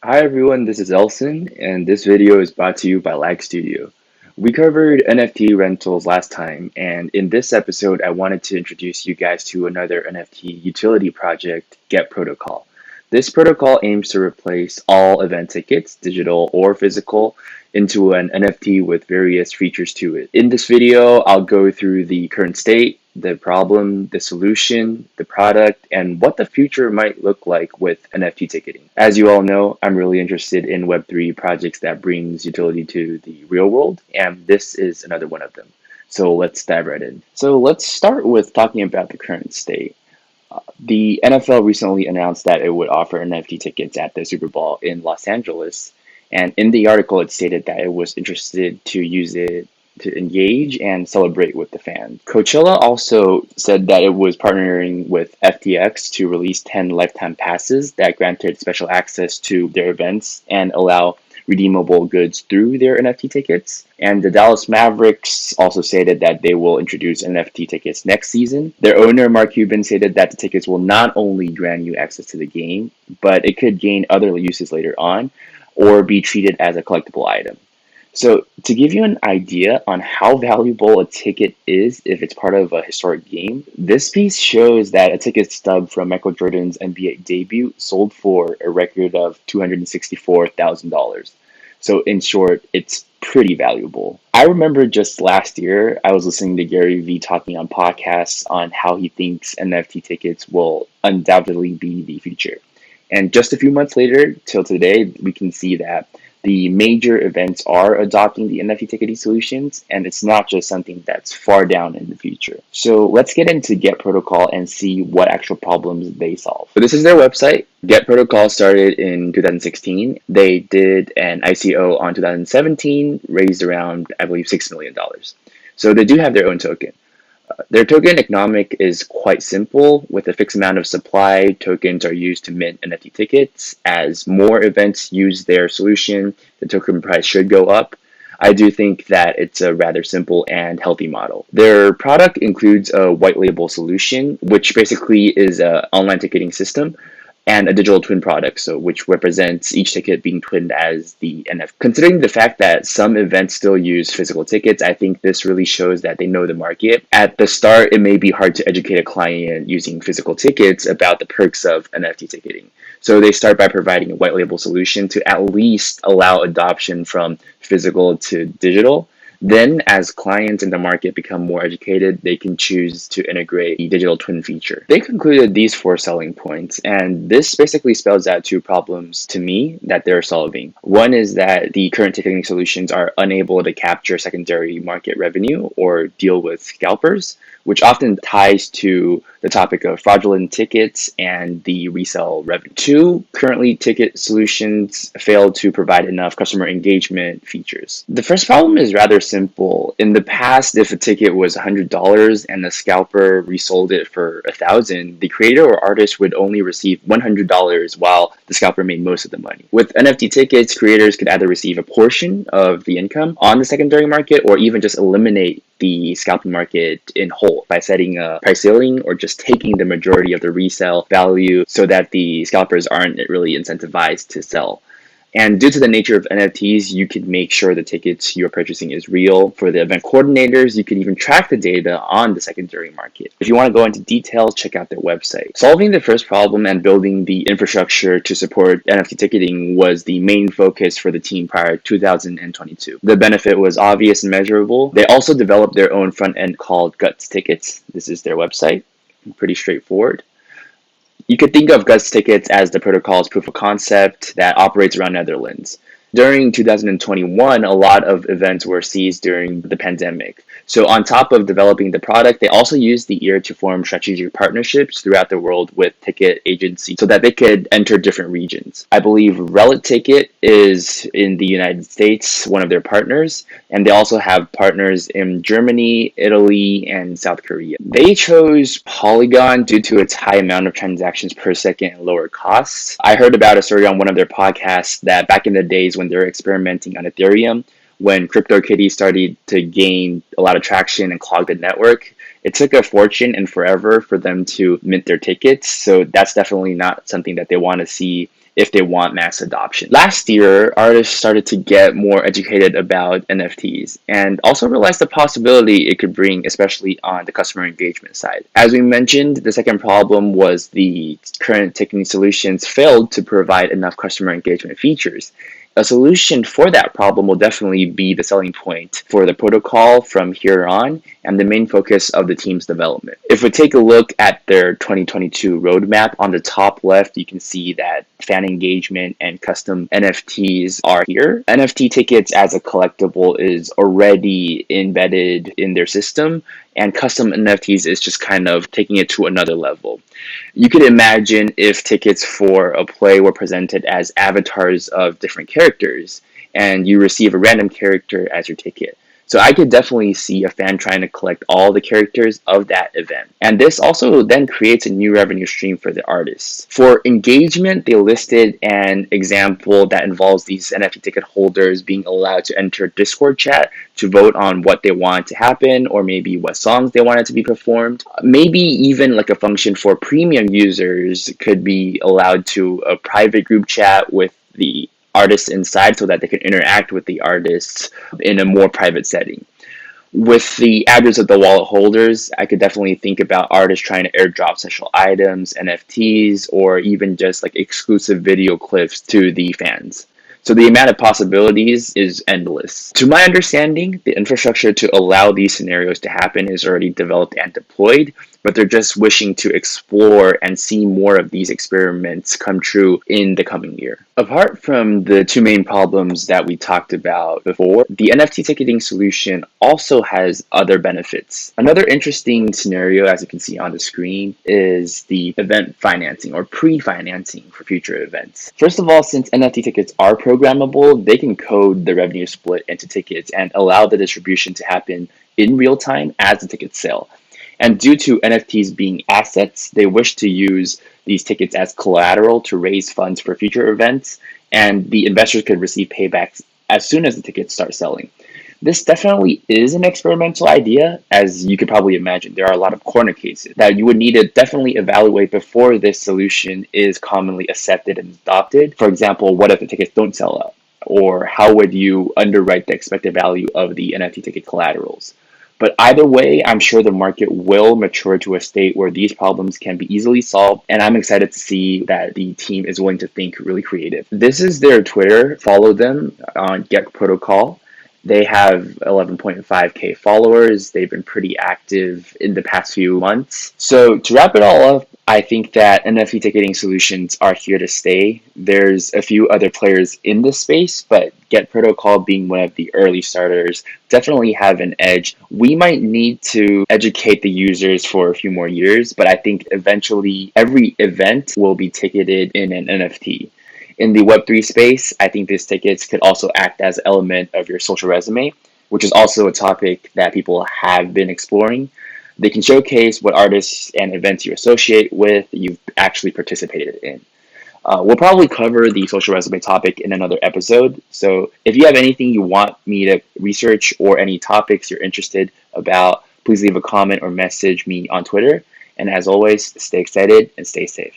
Hi everyone, this is Elson, and this video is brought to you by Lag Studio. We covered NFT rentals last time, and in this episode, I wanted to introduce you guys to another NFT utility project, Get Protocol. This protocol aims to replace all event tickets, digital or physical, into an NFT with various features to it. In this video, I'll go through the current state, the problem, the solution, the product, and what the future might look like with NFT ticketing. As you all know, I'm really interested in Web3 projects that brings utility to the real world, and this is another one of them. So let's dive right in. So let's start with talking about the current state. The NFL recently announced that it would offer NFT tickets at the Super Bowl in Los Angeles. And in the article, it stated that it was interested to use it to engage and celebrate with the fans. Coachella also said that it was partnering with FTX to release 10 lifetime passes that granted special access to their events and allow redeemable goods through their NFT tickets. And the Dallas Mavericks also stated that they will introduce NFT tickets next season. Their owner, Mark Cuban, stated that the tickets will not only grant you access to the game, but it could gain other uses later on or be treated as a collectible item. So, to give you an idea on how valuable a ticket is if it's part of a historic game, this piece shows that a ticket stub from Michael Jordan's NBA debut sold for a record of $264,000. So, in short, it's pretty valuable. I remember just last year, I was listening to Gary Vee talking on podcasts on how he thinks NFT tickets will undoubtedly be the future. And just a few months later, till today, we can see that the major events are adopting the NFT ticketing solutions, and it's not just something that's far down in the future. So let's get into Get Protocol and see what actual problems they solve. So this is their website. Get Protocol started in 2016. They did an ICO on 2017, raised around, I believe, $6 million. So they do have their own token. Their token economic is quite simple. With a fixed amount of supply, tokens are used to mint NFT tickets. As more events use their solution, the token price should go up. I do think that it's a rather simple and healthy model. Their product includes a white label solution, which basically is an online ticketing system, and a digital twin product, so which represents each ticket being twinned as the NFT. Considering the fact that some events still use physical tickets, I think this really shows that they know the market. At the start, it may be hard to educate a client using physical tickets about the perks of NFT ticketing. So they start by providing a white label solution to at least allow adoption from physical to digital. Then, as clients in the market become more educated, they can choose to integrate the digital twin feature. They concluded these 4 selling points, and this basically spells out 2 problems to me that they're solving. One is that the current ticketing solutions are unable to capture secondary market revenue or deal with scalpers, which often ties to the topic of fraudulent tickets and the resale revenue. 2, currently ticket solutions fail to provide enough customer engagement features. The first problem is rather simple. In the past, if a ticket was $100 and the scalper resold it for $1,000, the creator or artist would only receive $100 while the scalper made most of the money. With NFT tickets, creators could either receive a portion of the income on the secondary market or even just eliminate the scalping market in whole by setting a price ceiling or just taking the majority of the resale value so that the scalpers aren't really incentivized to sell. And due to the nature of NFTs, you can make sure the tickets you're purchasing is real. For the event coordinators, you can even track the data on the secondary market. If you want to go into details, check out their website. Solving the first problem and building the infrastructure to support NFT ticketing was the main focus for the team prior to 2022. The benefit was obvious and measurable. They also developed their own front end called Guts Tickets. This is their website. Pretty straightforward. You could think of Guts Tickets as the protocol's proof of concept that operates around Netherlands. During 2021, a lot of events were seized during the pandemic. So on top of developing the product, they also used the year to form strategic partnerships throughout the world with ticket agencies so that they could enter different regions. I believe Relic Ticket is in the United States, one of their partners, and they also have partners in Germany, Italy, and South Korea. They chose Polygon due to its high amount of transactions per second and lower costs. I heard about a story on one of their podcasts that back in the days when they were experimenting on Ethereum, when CryptoKitties started to gain a lot of traction and clog the network, it took a fortune and forever for them to mint their tickets. So that's definitely not something that they want to see if they want mass adoption. Last year, artists started to get more educated about NFTs and also realized the possibility it could bring, especially on the customer engagement side. As we mentioned, the second problem was the current ticketing solutions failed to provide enough customer engagement features. A solution for that problem will definitely be the selling point for the protocol from here on and the main focus of the team's development. If we take a look at their 2022 roadmap, on the top left, you can see that fan engagement and custom NFTs are here. NFT tickets as a collectible is already embedded in their system, and custom NFTs is just kind of taking it to another level. You could imagine if tickets for a play were presented as avatars of different characters, and you receive a random character as your ticket. So I could definitely see a fan trying to collect all the characters of that event. And this also then creates a new revenue stream for the artists. For engagement, they listed an example that involves these NFT ticket holders being allowed to enter Discord chat to vote on what they want to happen, or maybe what songs they wanted to be performed. Maybe even like a function for premium users could be allowed to a private group chat with the artists inside so that they can interact with the artists in a more private setting. With the address of the wallet holders, I could definitely think about artists trying to airdrop special items, NFTs, or even just like exclusive video clips to the fans. So the amount of possibilities is endless. To my understanding, the infrastructure to allow these scenarios to happen is already developed and deployed, but they're just wishing to explore and see more of these experiments come true in the coming year. Apart from the two main problems that we talked about before, the NFT ticketing solution also has other benefits. Another interesting scenario, as you can see on the screen, is the event financing or pre-financing for future events. First of all, since NFT tickets are programmable, they can code the revenue split into tickets and allow the distribution to happen in real time as the tickets sell. And due to NFTs being assets, they wish to use these tickets as collateral to raise funds for future events, and the investors could receive paybacks as soon as the tickets start selling. This definitely is an experimental idea. As you could probably imagine, there are a lot of corner cases that you would need to definitely evaluate before this solution is commonly accepted and adopted. For example, what if the tickets don't sell out? Or how would you underwrite the expected value of the NFT ticket collaterals? But either way, I'm sure the market will mature to a state where these problems can be easily solved, and I'm excited to see that the team is willing to think really creative. This is their Twitter. Follow them on Get Protocol. They have 11.5K followers. They've been pretty active in the past few months. So to wrap it all up, I think that NFT ticketing solutions are here to stay. There's a few other players in this space, but Get Protocol being one of the early starters definitely have an edge. We might need to educate the users for a few more years, but I think eventually every event will be ticketed in an NFT. In the Web3 space, I think these tickets could also act as an element of your social resume, which is also a topic that people have been exploring. They can showcase what artists and events you associate with, you've actually participated in. We'll probably cover the social resume topic in another episode. So if you have anything you want me to research or any topics you're interested about, please leave a comment or message me on Twitter. And as always, stay excited and stay safe.